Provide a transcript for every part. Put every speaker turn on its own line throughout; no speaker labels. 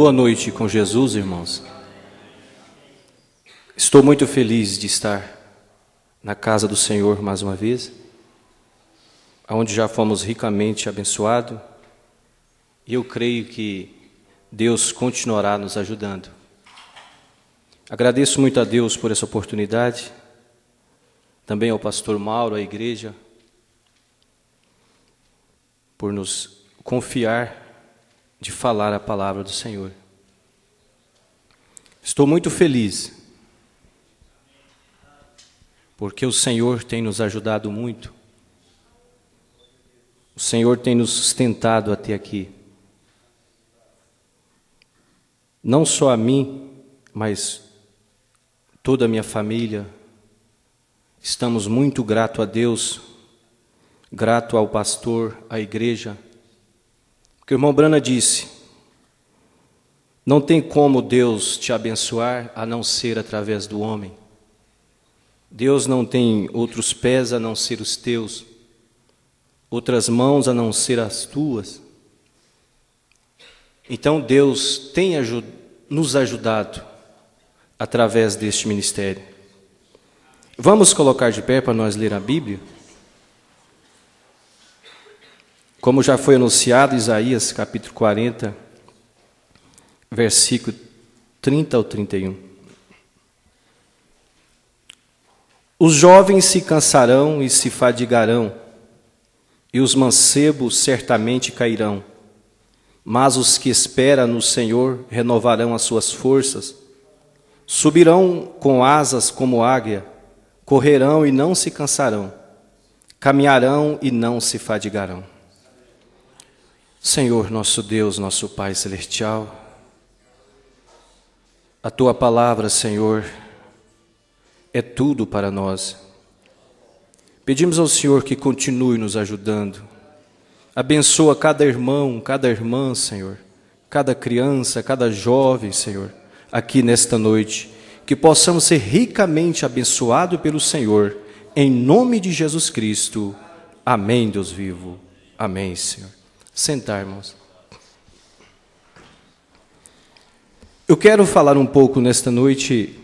Boa noite com Jesus, irmãos. Estou muito feliz de estar na casa do Senhor mais uma vez, onde já fomos ricamente abençoados, e eu creio que Deus continuará nos ajudando. Agradeço muito a Deus por essa oportunidade, também ao pastor Mauro, à igreja, por nos confiar de falar a palavra do Senhor. Estou muito feliz, porque o Senhor tem nos ajudado muito. O Senhor tem nos sustentado até aqui. Não só a mim, mas toda a minha família. Estamos muito gratos a Deus, grato ao pastor, à igreja. Porque o irmão Brana disse, não tem como Deus te abençoar a não ser através do homem. Deus não tem outros pés a não ser os teus, outras mãos a não ser as tuas. Então Deus tem nos ajudado através deste ministério. Vamos colocar de pé para nós ler a Bíblia? Como já foi anunciado, Isaías capítulo 40, versículo 30 ao 31. Os jovens se cansarão e se fadigarão, e os mancebos certamente cairão. Mas os que esperam no Senhor renovarão as suas forças, subirão com asas como águia, correrão e não se cansarão, caminharão e não se fadigarão. Senhor, nosso Deus, nosso Pai Celestial, a Tua palavra, Senhor, é tudo para nós. Pedimos ao Senhor que continue nos ajudando. Abençoa cada irmão, cada irmã, Senhor, cada criança, cada jovem, Senhor, aqui nesta noite. Que possamos ser ricamente abençoados pelo Senhor, em nome de Jesus Cristo. Amém, Deus vivo. Amém, Senhor. Sentar, irmãos. Eu quero falar um pouco nesta noite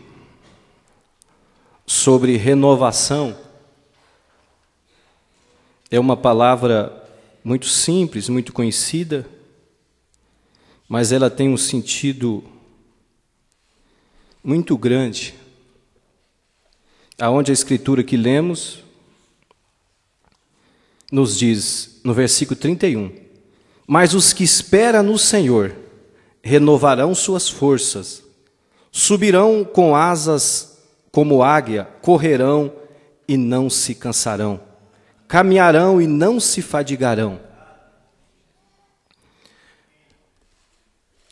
sobre renovação. É uma palavra muito simples, muito conhecida, mas ela tem um sentido muito grande. Aonde a escritura que lemos nos diz, no versículo 31, mas os que esperam no Senhor renovarão suas forças, subirão com asas como águia, correrão e não se cansarão, caminharão e não se fadigarão.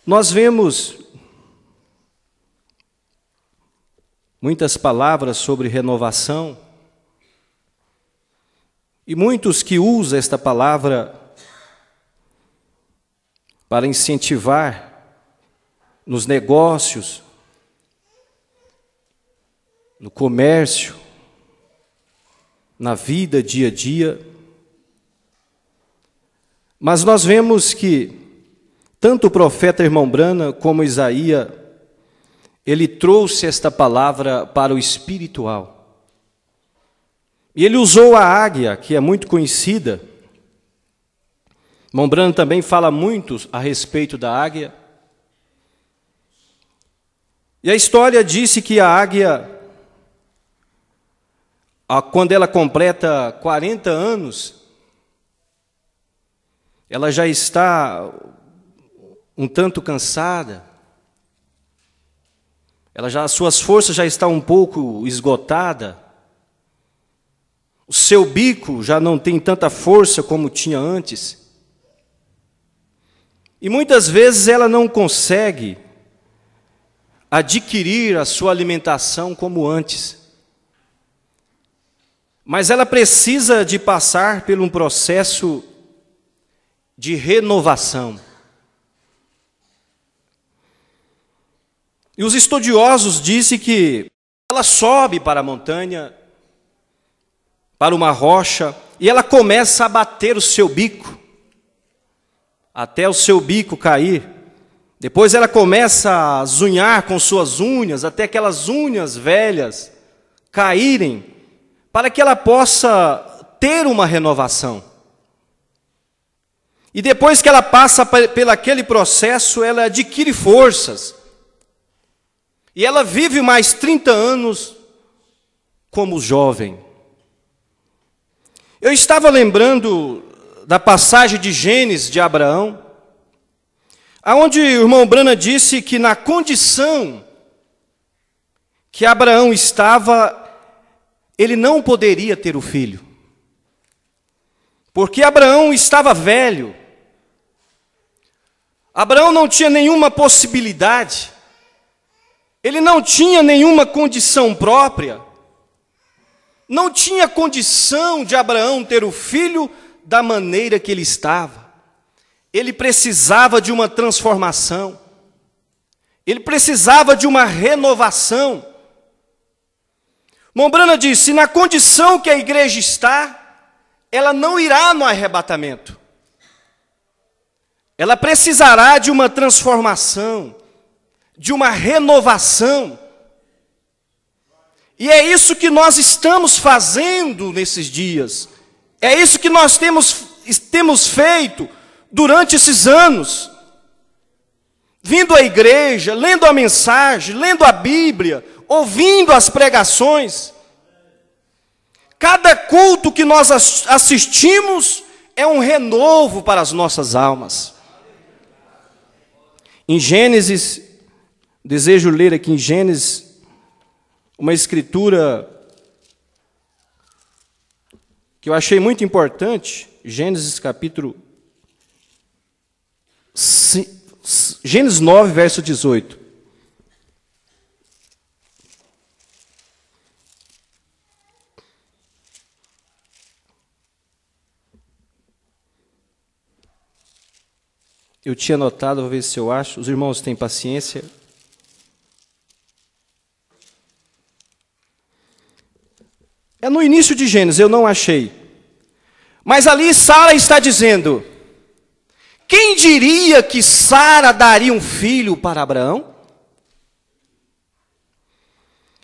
Nós vemos muitas palavras sobre renovação, e muitos que usam esta palavra para incentivar nos negócios, no comércio, na vida dia a dia. Mas nós vemos que tanto o profeta irmão Brana como Isaías, ele trouxe esta palavra para o espiritual. E ele usou a águia, que é muito conhecida. Irmão Brana também fala muito a respeito da águia. E a história disse que a águia, quando ela completa 40 anos, ela já está um tanto cansada, as suas forças já estão um pouco esgotadas, o seu bico já não tem tanta força como tinha antes, e muitas vezes ela não consegue adquirir a sua alimentação como antes. Mas ela precisa de passar por um processo de renovação. E os estudiosos dizem que ela sobe para a montanha, para uma rocha, e ela começa a bater o seu bico, até o seu bico cair. Depois ela começa a zunhar com suas unhas, até aquelas unhas velhas caírem, para que ela possa ter uma renovação. E depois que ela passa pelo aquele processo, ela adquire forças. E ela vive mais 30 anos como jovem. Eu estava lembrando da passagem de Gênesis de Abraão, aonde o irmão Brana disse que na condição que Abraão estava, ele não poderia ter o filho. Porque Abraão estava velho. Abraão não tinha nenhuma possibilidade. Ele não tinha nenhuma condição própria. Não tinha condição de Abraão ter o filho da maneira que ele estava. Ele precisava de uma transformação. Ele precisava de uma renovação. Mombrana disse, na condição que a igreja está, ela não irá no arrebatamento. Ela precisará de uma transformação, de uma renovação. E é isso que nós estamos fazendo nesses dias. É isso que nós temos feito durante esses anos. Vindo à igreja, lendo a mensagem, lendo a Bíblia, ouvindo as pregações. Cada culto que nós assistimos é um renovo para as nossas almas. Em Gênesis, desejo ler aqui em Gênesis, uma escritura que eu achei muito importante, Gênesis capítulo... Gênesis 9, verso 18. Eu tinha anotado, vou ver se eu acho. Os irmãos têm paciência. É no início de Gênesis, eu não achei. Mas ali Sara está dizendo, quem diria que Sara daria um filho para Abraão?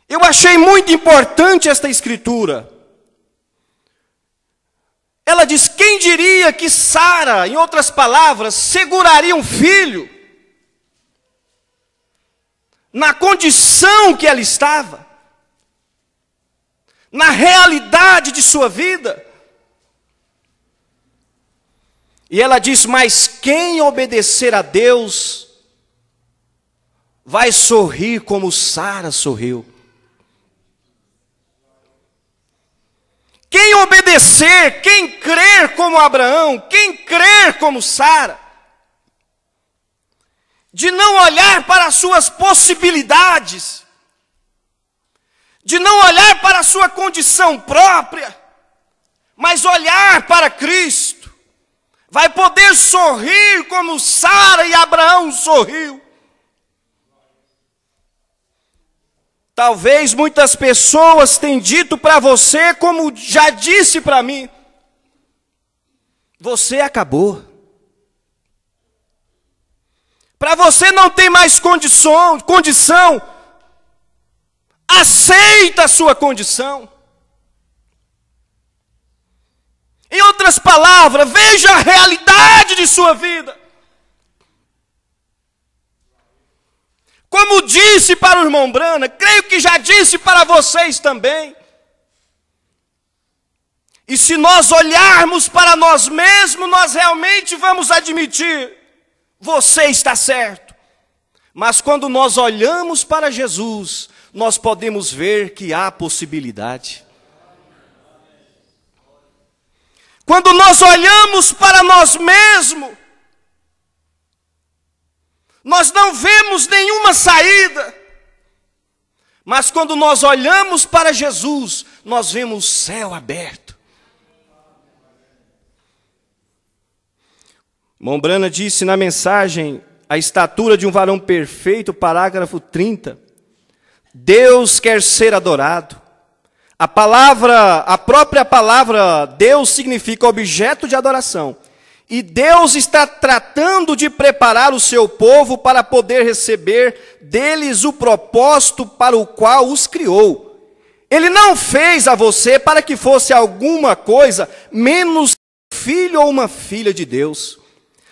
Eu achei muito importante esta escritura. Ela diz, quem diria que Sara, em outras palavras, seguraria um filho na condição que ela estava, na realidade de sua vida. E ela diz, mas quem obedecer a Deus vai sorrir como Sara sorriu. Quem obedecer, quem crer como Abraão, quem crer como Sara, de não olhar para as suas possibilidades, de não olhar para a sua condição própria, mas olhar para Cristo, vai poder sorrir como Sara e Abraão sorriu. Talvez muitas pessoas tenham dito para você, como já disse para mim, você acabou. Para você não tem mais condição, aceita a sua condição. Em outras palavras, veja a realidade de sua vida. Como disse para o irmão Brana, creio que já disse para vocês também. E se nós olharmos para nós mesmos, nós realmente vamos admitir, você está certo. Mas quando nós olhamos para Jesus, nós podemos ver que há possibilidade. Quando nós olhamos para nós mesmos, nós não vemos nenhuma saída. Mas quando nós olhamos para Jesus, nós vemos o céu aberto. Mombrana disse na mensagem, a estatura de um varão perfeito, parágrafo 30. Deus quer ser adorado. A própria palavra Deus significa objeto de adoração. E Deus está tratando de preparar o seu povo para poder receber deles o propósito para o qual os criou. Ele não fez a você para que fosse alguma coisa menos filho ou uma filha de Deus.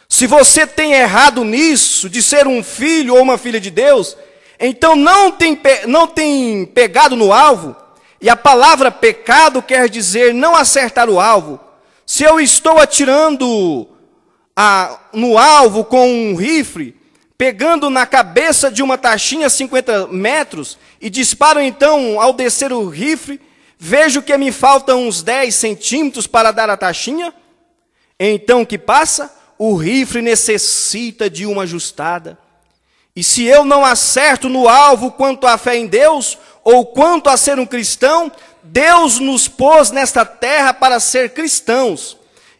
Se você tem errado nisso, de ser um filho ou uma filha de Deus, então não tem pegado no alvo. E a palavra pecado quer dizer não acertar o alvo. Se eu estou atirando no alvo com um rifle, pegando na cabeça de uma taxinha a 50 metros, e disparo então, ao descer o rifle, vejo que me faltam uns 10 centímetros para dar a taxinha, então o que passa? O rifle necessita de uma ajustada. E se eu não acerto no alvo quanto à fé em Deus, ou quanto a ser um cristão, Deus nos pôs nesta terra para ser cristãos.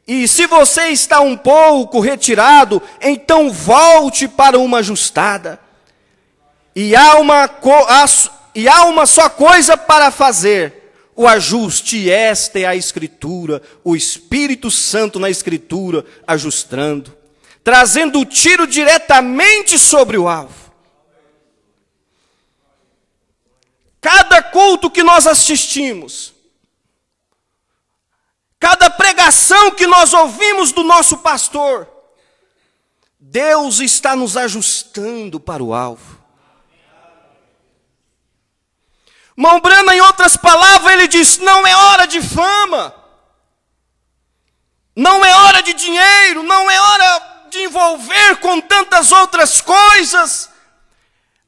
E se você está um pouco retirado, então volte para uma ajustada. E há uma só coisa para fazer, o ajuste, e esta é a Escritura, o Espírito Santo na Escritura, ajustando, trazendo o tiro diretamente sobre o alvo. Cada culto que nós assistimos, cada pregação que nós ouvimos do nosso pastor, Deus está nos ajustando para o alvo. Irmão Branham, em outras palavras, ele diz, não é hora de fama, não é hora de dinheiro, não é hora de envolver com tantas outras coisas,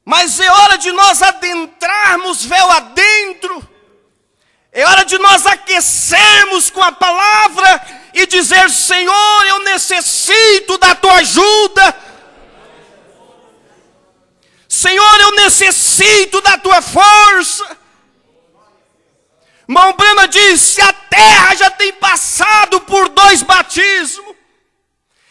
mas é hora de nós adentrarmos véu adentro, é hora de nós aquecermos com a palavra e dizer, Senhor, eu necessito da tua ajuda. Senhor, eu necessito da tua força. Irmão Branham disse, a terra já tem passado por 2 batismos.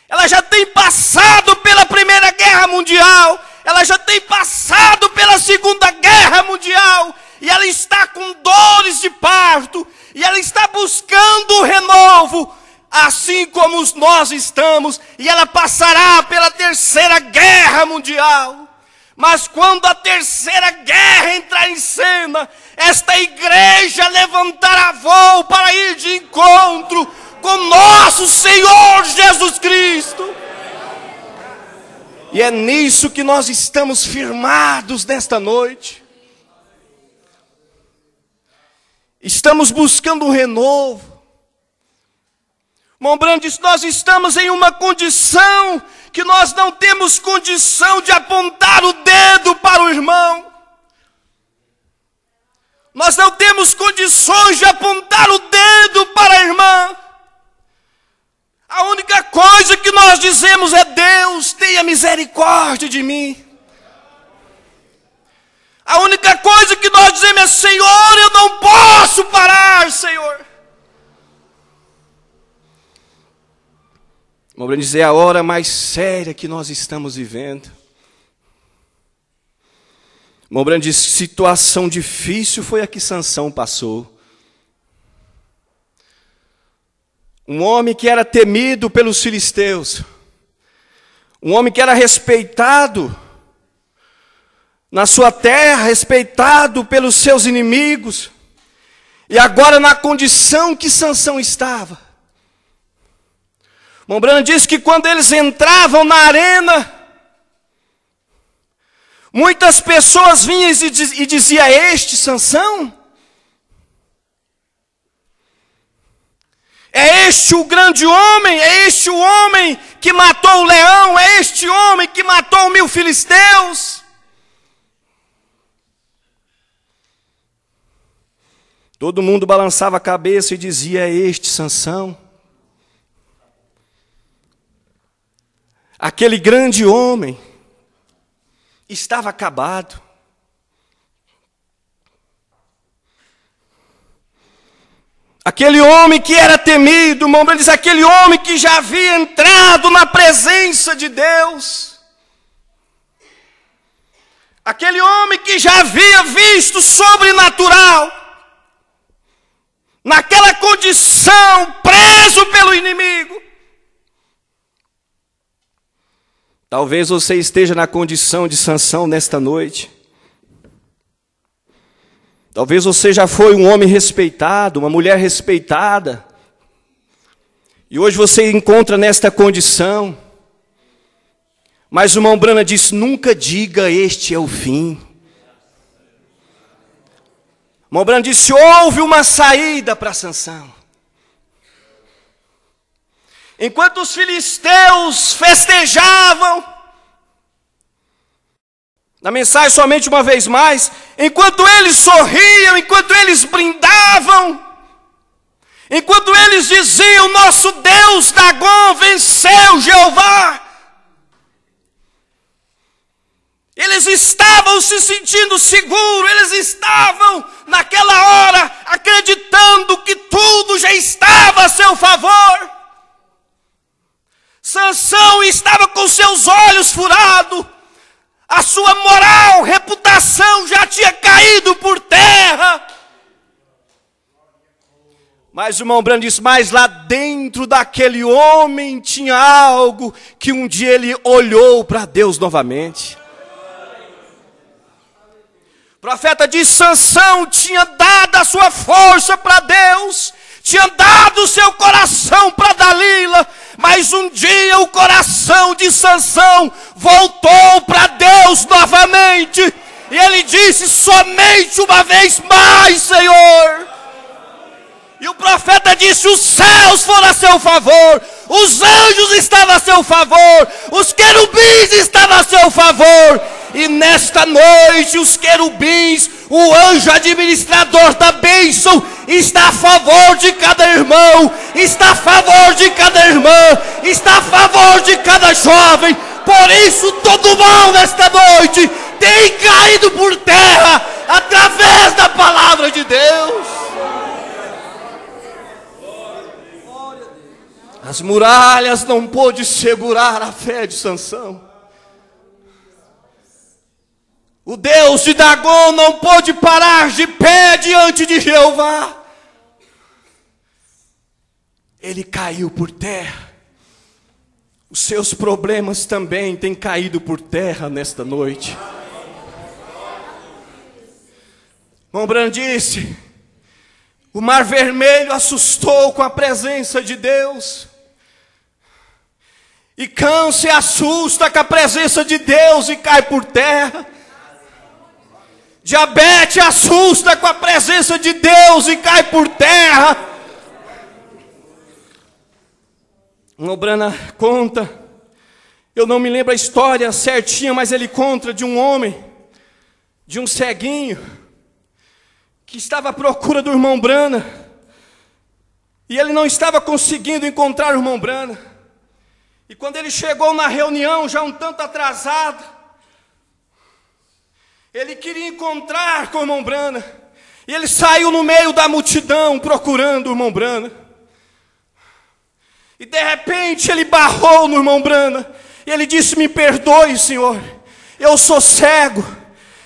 Ela já tem passado pela Primeira Guerra Mundial. Ela já tem passado pela Segunda Guerra Mundial. E ela está com dores de parto, e ela está buscando o renovo, assim como nós estamos, e ela passará pela Terceira Guerra Mundial. Mas quando a Terceira Guerra entrar em cena, esta igreja levantará voo para ir de encontro com nosso Senhor Jesus Cristo. E é nisso que nós estamos firmados nesta noite. Estamos buscando um renovo. Irmão Branham disse, nós estamos em uma condição que nós não temos condição de apontar o dedo para o irmão. Nós não temos condições de apontar o dedo para a irmã. A única coisa que nós dizemos é, Deus, tenha misericórdia de mim. A única coisa que nós dizemos é, Senhor, eu não posso parar, Senhor. Vamos dizer, a hora mais séria que nós estamos vivendo. Mobrand diz, situação difícil foi a que Sansão passou. Um homem que era temido pelos filisteus. Um homem que era respeitado na sua terra, respeitado pelos seus inimigos. E agora na condição que Sansão estava. Mobrand diz que quando eles entravam na arena, muitas pessoas vinham e diziam, é este Sansão? É este o grande homem? É este o homem que matou o leão? É este homem que matou 1000 filisteus? Todo mundo balançava a cabeça e dizia, é este Sansão? Aquele grande homem estava acabado. Aquele homem que era temido, irmão, diz, aquele homem que já havia entrado na presença de Deus. Aquele homem que já havia visto o sobrenatural. Naquela condição, preso pelo inimigo. Talvez você esteja na condição de Sansão nesta noite. Talvez você já foi um homem respeitado, uma mulher respeitada. E hoje você encontra nesta condição. Mas o irmão Branham disse, nunca diga este é o fim. O irmão Branham disse, houve uma saída para Sansão. Enquanto os filisteus festejavam, na mensagem somente uma vez mais, enquanto eles sorriam, enquanto eles brindavam, enquanto eles diziam, nosso Deus Dagom venceu Jeová, eles estavam se sentindo seguros, eles estavam naquela hora acreditando que tudo já estava a seu favor. Sansão estava com seus olhos furados, a sua moral, reputação já tinha caído por terra. Mas o irmão Branham disse, mas lá dentro daquele homem tinha algo que um dia ele olhou para Deus novamente. O profeta disse, Sansão tinha dado a sua força para Deus, tinha dado o seu coração para Dalila, mas um dia o coração de Sansão voltou para Deus novamente, e ele disse, somente uma vez mais, Senhor. E o profeta disse, os céus foram a seu favor, os anjos estavam a seu favor, os querubins estavam a seu favor, e nesta noite os querubins, o anjo administrador da bênção, está a favor de cada irmão, está a favor de cada irmã, está a favor de cada jovem. Por isso todo mal nesta noite tem caído por terra, através da palavra de Deus. As muralhas não pôde segurar a fé de Sansão. O Deus de Dagom não pôde parar de pé diante de Jeová. Ele caiu por terra. Os seus problemas também têm caído por terra nesta noite. Irmão Branham disse, o mar vermelho assustou com a presença de Deus. E Cão se assusta com a presença de Deus e cai por terra. Diabetes assusta com a presença de Deus e cai por terra. O Branham conta, eu não me lembro a história certinha, mas ele conta de um homem, de um ceguinho, que estava à procura do irmão Branham, e ele não estava conseguindo encontrar o irmão Branham. E quando ele chegou na reunião, já um tanto atrasado, ele queria encontrar com o irmão Branham, e ele saiu no meio da multidão procurando o irmão Branham. E de repente ele barrou no irmão Branham, e ele disse, me perdoe, senhor, eu sou cego,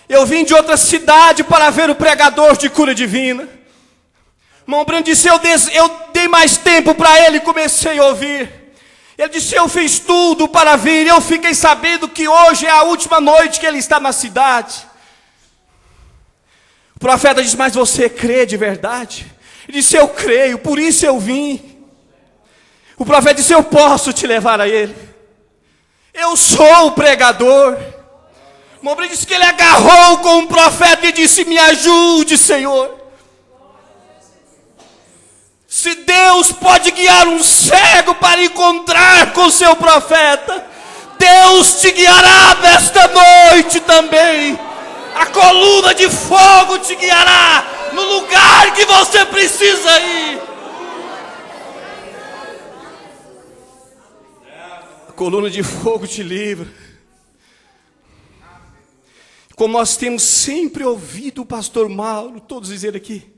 eu vim de outra cidade para ver o pregador de cura divina. O irmão Branham disse, eu dei mais tempo para ele e comecei a ouvir. Ele disse, eu fiz tudo para vir, eu fiquei sabendo que hoje é a última noite que ele está na cidade. O profeta disse, mas você crê de verdade? Ele disse, eu creio, por isso eu vim. O profeta disse, eu posso te levar a ele. Eu sou o pregador. O homem disse que ele agarrou com o profeta e disse, me ajude, Senhor. Se Deus pode guiar um cego para encontrar com seu profeta, Deus te guiará nesta noite também. A coluna de fogo te guiará no lugar que você precisa ir. A coluna de fogo te livra. Como nós temos sempre ouvido o pastor Mauro, todos dizer aqui,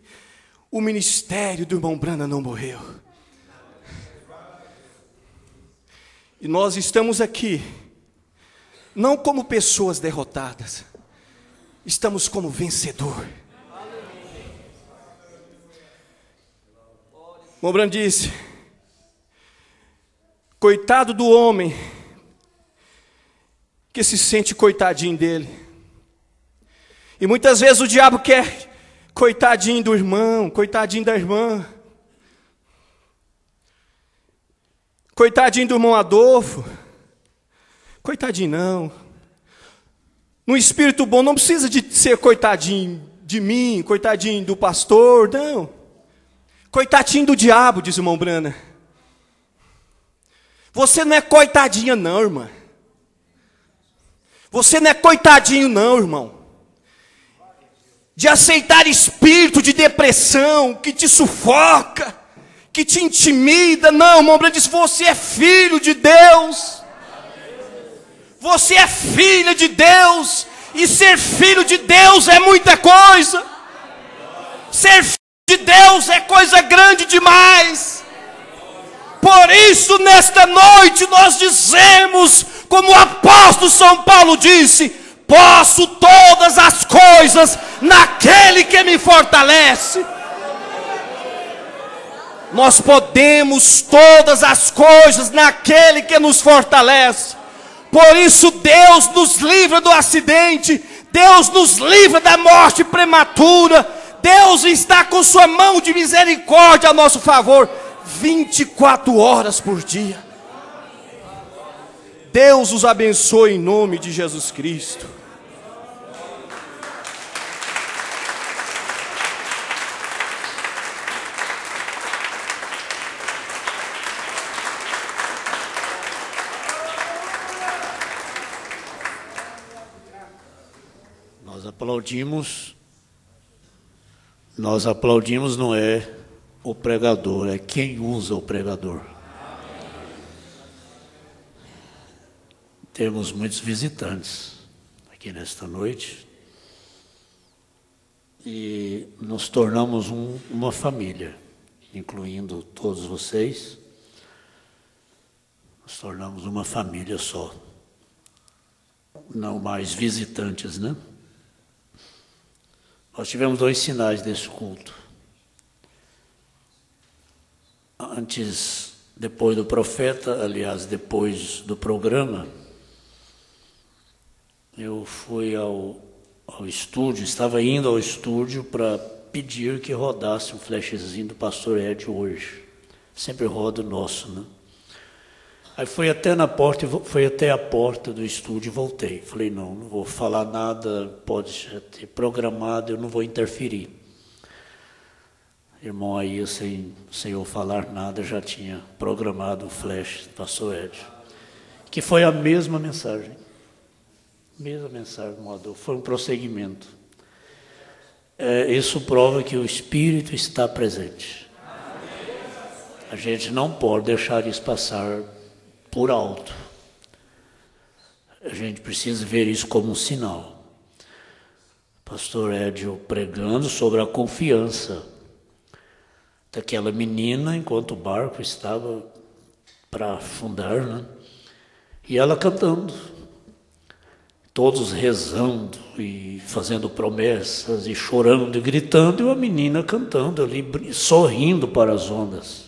o ministério do irmão Branham não morreu. E nós estamos aqui, não como pessoas derrotadas, estamos como vencedor. O irmão Branham disse, coitado do homem porque se sente coitadinho dele. E muitas vezes o diabo quer coitadinho do irmão, coitadinho da irmã. Coitadinho do irmão Adolfo. Coitadinho não. No espírito bom não precisa de ser coitadinho de mim, coitadinho do pastor, não. Coitadinho do diabo, diz o irmão Brana. Você não é coitadinha não, irmã. Você não é coitadinho não, irmão. De aceitar espírito de depressão, que te sufoca, que te intimida. Não, irmão Brana disse, você é filho de Deus. Você é filha de Deus. E ser filho de Deus é muita coisa. Ser filho de Deus é coisa grande demais. Por isso, nesta noite, nós dizemos, como o apóstolo São Paulo disse, posso todas as coisas naquele que me fortalece. Nós podemos todas as coisas naquele que nos fortalece. Por isso Deus nos livra do acidente, Deus nos livra da morte prematura, Deus está com sua mão de misericórdia a nosso favor, 24 horas por dia. Deus os abençoe em nome de Jesus Cristo.
Nós aplaudimos não é o pregador, é quem usa o pregador. Temos muitos visitantes aqui nesta noite e nos tornamos uma família, incluindo todos vocês. Nos tornamos uma família só, não mais visitantes, né? Nós tivemos 2 sinais desse culto. Depois do profeta, aliás, depois do programa, eu fui ao estúdio, estava indo ao estúdio para pedir que rodasse um flashzinho do pastor Ed hoje. Sempre roda o nosso, né? Aí fui até a porta do estúdio e voltei. Falei, não vou falar nada, pode já ter programado, eu não vou interferir. Irmão aí, sem eu falar nada, já tinha programado o flash do pastor Ed. Que foi a mesma mensagem. Mesma mensagem, modo, foi um prosseguimento. Isso prova que o Espírito está presente. A gente não pode deixar isso passar por alto. A gente precisa ver isso como um sinal. Pastor Edio pregando sobre a confiança daquela menina enquanto o barco estava para afundar, né? E ela cantando, todos rezando e fazendo promessas e chorando e gritando, e a menina cantando ali, sorrindo para as ondas.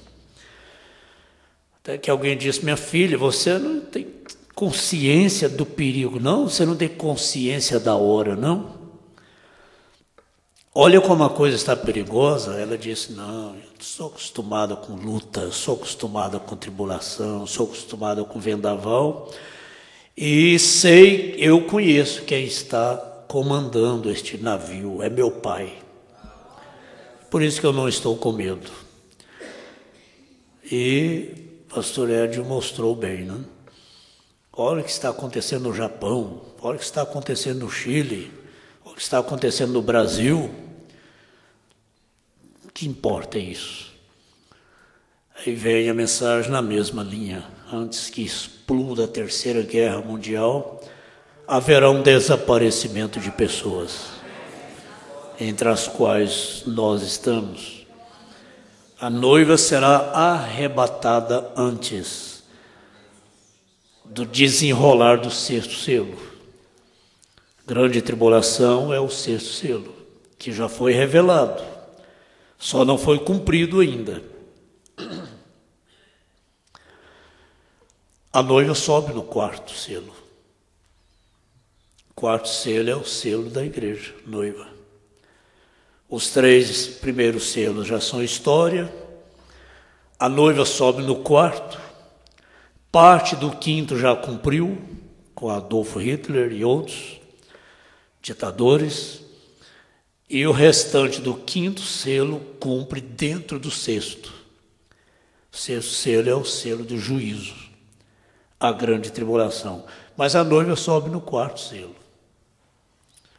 Até que alguém disse, minha filha, você não tem consciência do perigo, não? Você não tem consciência da hora, não? Olha como a coisa está perigosa. Ela disse, não, eu sou acostumada com luta, sou acostumada com tribulação, sou acostumada com vendaval, e eu conheço quem está comandando este navio, é meu pai. Por isso que eu não estou com medo. E pastor Edio mostrou bem, né? Olha o que está acontecendo no Japão, olha o que está acontecendo no Chile, olha o que está acontecendo no Brasil. O que importa é isso? Aí vem a mensagem na mesma linha. Antes que exploda a Terceira Guerra Mundial, haverá um desaparecimento de pessoas, entre as quais nós estamos. A noiva será arrebatada antes do desenrolar do 6º selo. Grande tribulação é o 6º selo, que já foi revelado, só não foi cumprido ainda. A noiva sobe no 4º selo. quarto selo é o selo da igreja, noiva. Os 3 primeiros selos já são história. A noiva sobe no quarto. Parte do 5º já cumpriu, com Adolf Hitler e outros ditadores. E o restante do 5º selo cumpre dentro do 6º. O 6º selo é o selo do juízo, a grande tribulação. Mas a noiva sobe no 4º selo.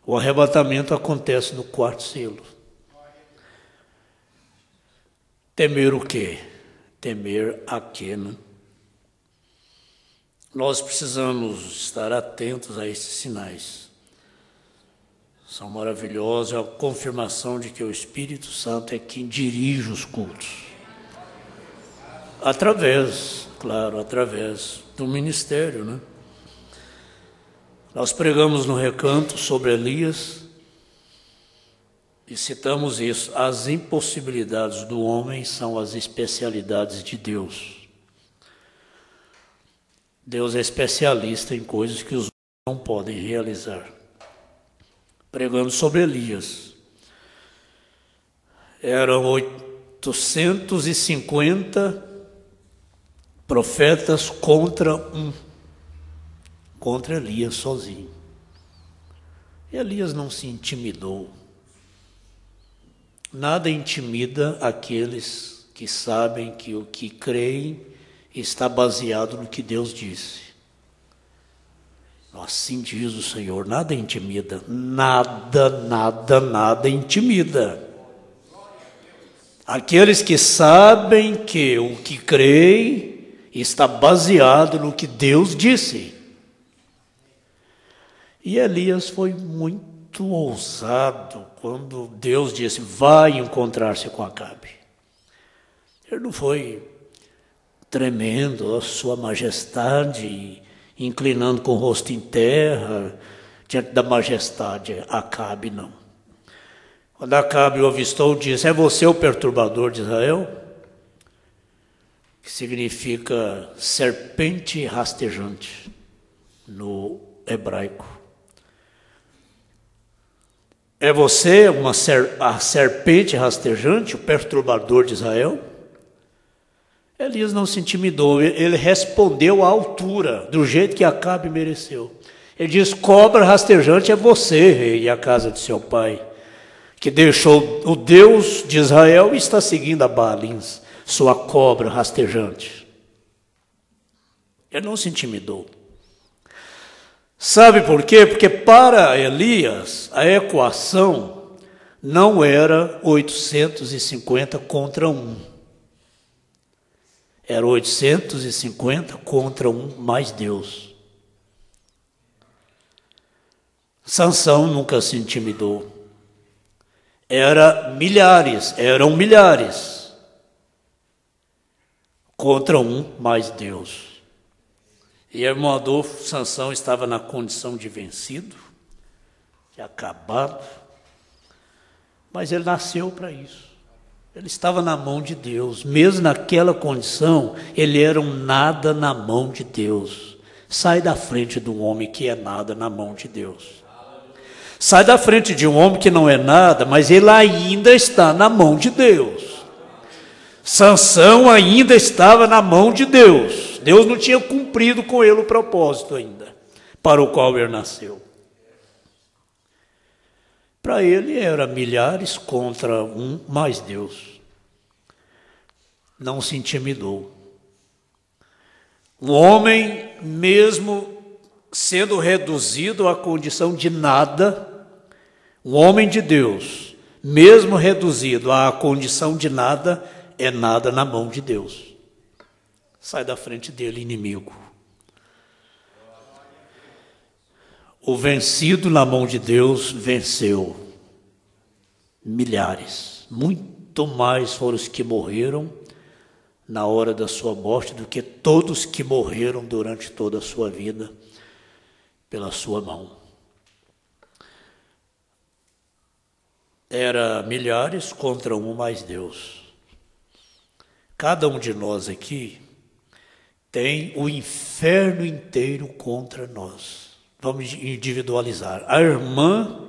O arrebatamento acontece no 4º selo. Temer o quê? Temer a quê, né? Nós precisamos estar atentos a esses sinais. São maravilhosos, é a confirmação de que o Espírito Santo é quem dirige os cultos. Através do ministério, né? Nós pregamos no recanto sobre Elias e citamos isso. As impossibilidades do homem são as especialidades de Deus. Deus é especialista em coisas que os homens não podem realizar. Pregando sobre Elias. Eram 850 profetas contra Elias sozinho. Elias não se intimidou. Nada intimida aqueles que sabem que o que creem está baseado no que Deus disse. Assim diz o Senhor, nada intimida, nada intimida. Aqueles que sabem que o que creem está baseado no que Deus disse. E Elias foi muito ousado quando Deus disse, vai encontrar-se com Acabe. Ele não foi tremendo a sua majestade, inclinando com o rosto em terra, diante da majestade, Acabe não. Quando Acabe o avistou, disse, é você o perturbador de Israel? Que significa serpente rastejante no hebraico. É você a serpente rastejante, o perturbador de Israel? Elias não se intimidou, ele respondeu à altura, do jeito que Acabe mereceu. Ele diz, cobra rastejante é você, rei, e a casa de seu pai, que deixou o Deus de Israel e está seguindo a Baalins, sua cobra rastejante. Ele não se intimidou. Sabe por quê? Porque para Elias, a equação não era 850 contra 1. Era 850 contra 1 mais Deus. Sansão nunca se intimidou. Eram milhares contra 1 mais Deus. E irmão Adolfo, Sansão estava na condição de vencido, de acabado, mas ele nasceu para isso. Ele estava na mão de Deus. Mesmo naquela condição, ele era um nada na mão de Deus. Sai da frente de um homem que é nada na mão de Deus. Sai da frente de um homem que não é nada, mas ele ainda está na mão de Deus. Sansão ainda estava na mão de Deus. Deus não tinha cumprido com ele o propósito ainda, para o qual ele nasceu. Para ele era milhares contra 1 mais Deus. Não se intimidou. Um homem, mesmo sendo reduzido à condição de nada, um homem de Deus, mesmo reduzido à condição de nada, é nada na mão de Deus. Sai da frente dele, inimigo. O vencido na mão de Deus venceu. Milhares, muito mais foram os que morreram na hora da sua morte do que todos que morreram durante toda a sua vida pela sua mão. Era milhares contra 1 mais Deus. Cada um de nós aqui tem o inferno inteiro contra nós. vamos individualizar. A irmã,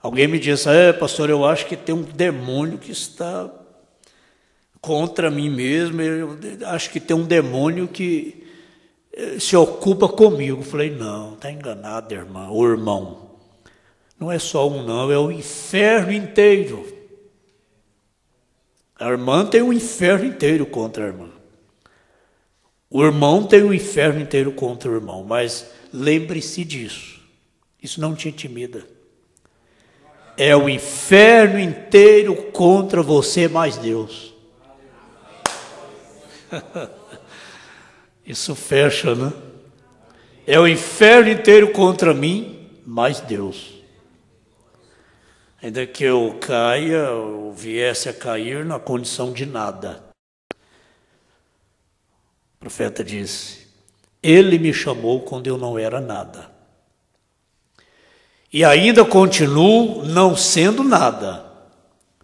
alguém me disse, pastor, eu acho que tem um demônio que está contra mim mesmo, eu acho que tem um demônio que se ocupa comigo. Eu falei, não, está enganado, irmã, ou irmão. Não é só um não, é o inferno inteiro. A irmã tem um inferno inteiro contra a irmã. O irmão tem um inferno inteiro contra o irmão, mas lembre-se disso. Isso não te intimida. É o inferno inteiro contra você mais Deus. Isso fecha, né? É o inferno inteiro contra mim mais Deus. Ainda que eu caia, ou viesse a cair na condição de nada. O profeta disse, ele me chamou quando eu não era nada. E ainda continuo não sendo nada,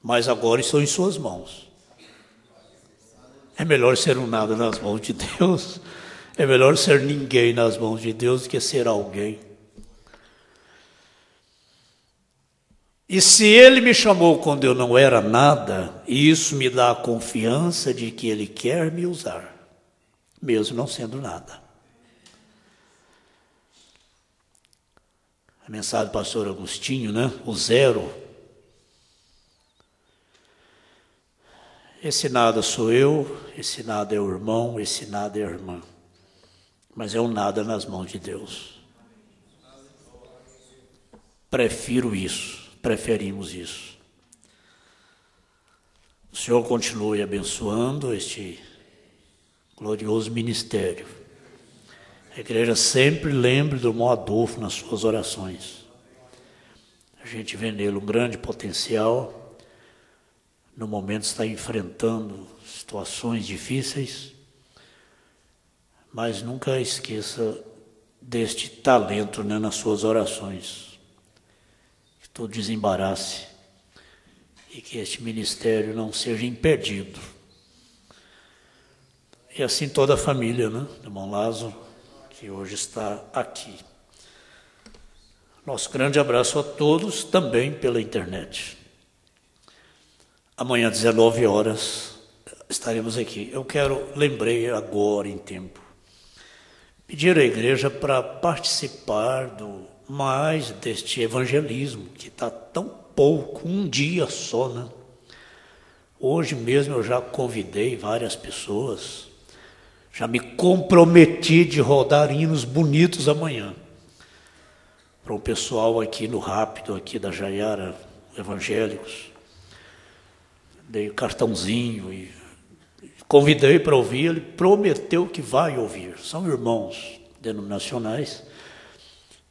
mas agora estou em suas mãos. É melhor ser um nada nas mãos de Deus, é melhor ser ninguém nas mãos de Deus do que ser alguém. E se ele me chamou quando eu não era nada, isso me dá a confiança de que ele quer me usar, mesmo não sendo nada. A mensagem do pastor Agostinho, né? O zero. Esse nada sou eu, esse nada é o irmão, esse nada é a irmã. Mas é um nada nas mãos de Deus. Prefiro isso. Preferimos isso. O Senhor continue abençoando este glorioso ministério. A igreja sempre lembre do irmão Adolfo nas suas orações. A gente vê nele um grande potencial. No momento está enfrentando situações difíceis, mas nunca esqueça deste talento, né, nas suas orações. Tudo desembarace e que este ministério não seja impedido. E assim toda a família, né, do irmão Lázaro, que hoje está aqui. Nosso grande abraço a todos, também pela internet. Amanhã, 19 horas, estaremos aqui. Lembrei agora em tempo, pedir à igreja para participar mais deste evangelismo, que está tão pouco, um dia só, né? Hoje mesmo eu já convidei várias pessoas, já me comprometi de rodar hinos bonitos amanhã, para o pessoal aqui no Rápido, aqui da Jaiara, evangélicos. Dei o cartãozinho e convidei para ouvir, ele prometeu que vai ouvir. São irmãos denominacionais,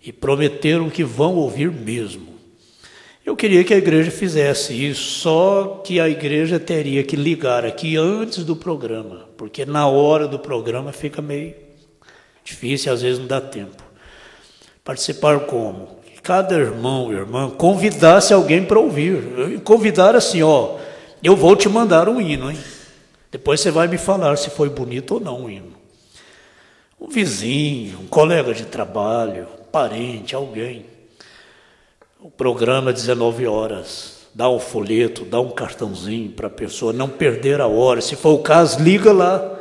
e prometeram que vão ouvir mesmo. Eu queria que a igreja fizesse isso, só que a igreja teria que ligar aqui antes do programa, porque na hora do programa fica meio difícil, às vezes não dá tempo. Participar como? Que cada irmão e irmã convidasse alguém para ouvir. Convidar assim, eu vou te mandar um hino, hein? Depois você vai me falar se foi bonito ou não o hino. Um vizinho, um colega de trabalho, parente, alguém. O programa 19 horas, dá um folheto, dá um cartãozinho para a pessoa não perder a hora. Se for o caso, liga lá.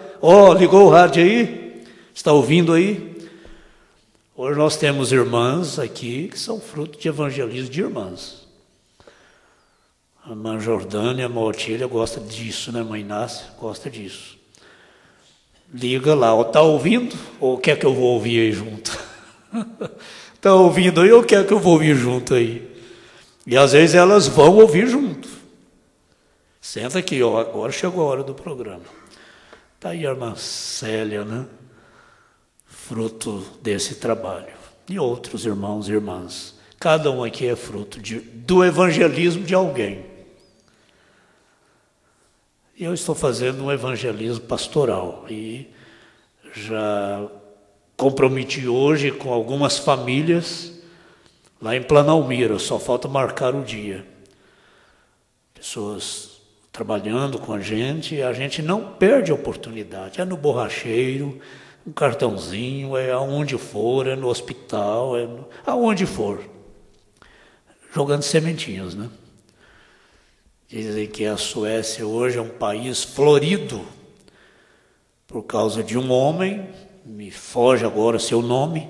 Ligou o rádio aí? Está ouvindo aí? Hoje nós temos irmãs aqui que são fruto de evangelismo de irmãs. A irmã Jordânia, a irmã Otília gosta disso, né? A mãe Inácia gosta disso. Liga lá, está ouvindo? Ou quer que eu vou ouvir aí junto? Está ouvindo aí ou quer que eu vou ouvir junto aí? E às vezes elas vão ouvir junto. Senta aqui, agora chegou a hora do programa. Está aí a irmã Célia, né? Fruto desse trabalho. E outros irmãos e irmãs. Cada um aqui é fruto do evangelismo de alguém. E eu estou fazendo um evangelismo pastoral. E já comprometi hoje com algumas famílias lá em Planalmira, só falta marcar o dia. Pessoas trabalhando com a gente não perde a oportunidade. É no borracheiro, um cartãozinho, é aonde for, é no hospital, aonde for, jogando sementinhas, né? Dizem que a Suécia hoje é um país florido por causa de um homem, me foge agora seu nome,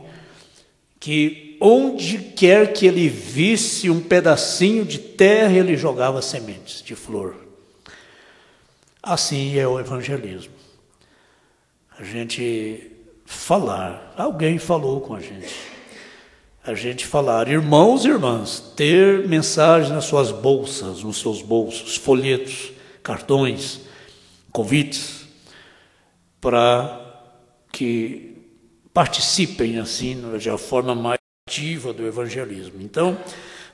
que onde quer que ele visse um pedacinho de terra, ele jogava sementes de flor. Assim é o evangelismo. A gente falar, alguém falou com a gente falar, irmãos e irmãs, ter mensagens nas suas bolsas, nos seus bolsos, folhetos, cartões, convites, para que participem assim de uma forma mais ativa do evangelismo. Então,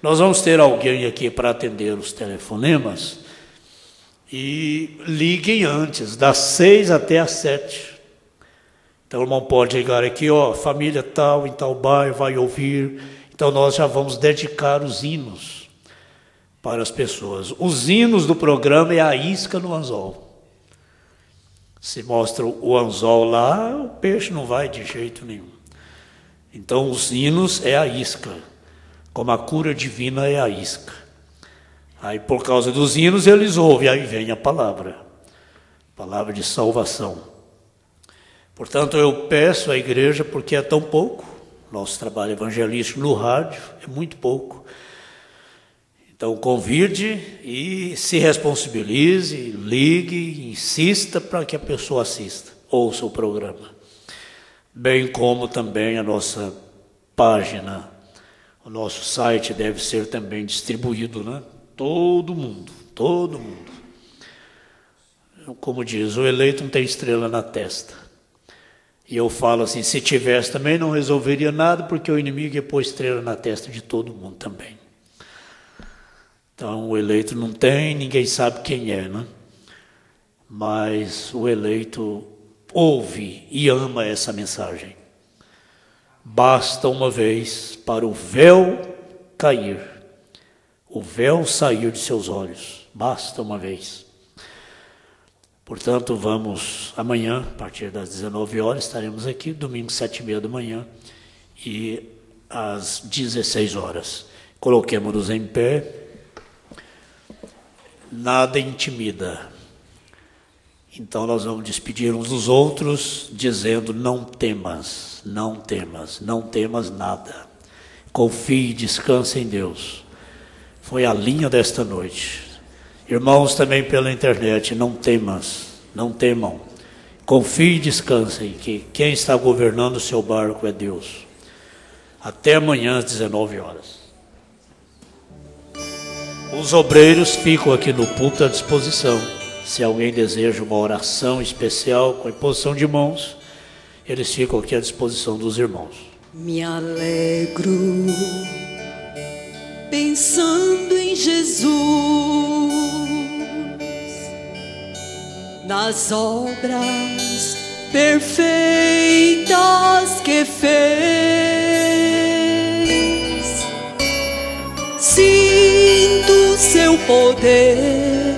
nós vamos ter alguém aqui para atender os telefonemas e liguem antes, das 6 até as 7. Então o irmão pode ligar aqui, ó, família tal, em tal bairro, vai ouvir. Então nós já vamos dedicar os hinos para as pessoas. Os hinos do programa é a isca no anzol. Se mostra o anzol lá, o peixe não vai de jeito nenhum. Então os hinos é a isca, como a cura divina é a isca. Aí por causa dos hinos eles ouvem, aí vem a palavra de salvação. Portanto, eu peço à igreja, porque é tão pouco, nosso trabalho evangelístico no rádio é muito pouco. Então, convide e se responsabilize, ligue, insista para que a pessoa assista, ouça o programa. Bem como também a nossa página, o nosso site deve ser também distribuído, né? Todo mundo. Como diz, o eleito não tem estrela na testa. E eu falo assim, se tivesse também não resolveria nada, porque o inimigo ia pôr estrela na testa de todo mundo também. Então o eleito não tem, ninguém sabe quem é, né? Mas o eleito ouve e ama essa mensagem. Basta uma vez para o véu cair, o véu sair de seus olhos, basta uma vez. Portanto, vamos amanhã, a partir das 19 horas, estaremos aqui, domingo, 7h30 da manhã, e às 16 horas. Coloquemos-nos em pé, nada intimida. Então, nós vamos despedir uns dos outros, dizendo, não temas nada. Confie e descanse em Deus. Foi a linha desta noite. Irmãos também pela internet, não temam, confie e descansem, que quem está governando o seu barco é Deus. Até amanhã às 19 horas. Os obreiros ficam aqui no púlpito à disposição. Se alguém deseja uma oração especial com a imposição de mãos, eles ficam aqui à disposição dos irmãos.
Me alegro pensando em Jesus, nas obras perfeitas que fez. Sinto seu poder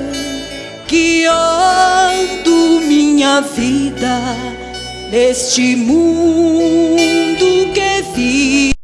guiando minha vida neste mundo que vive.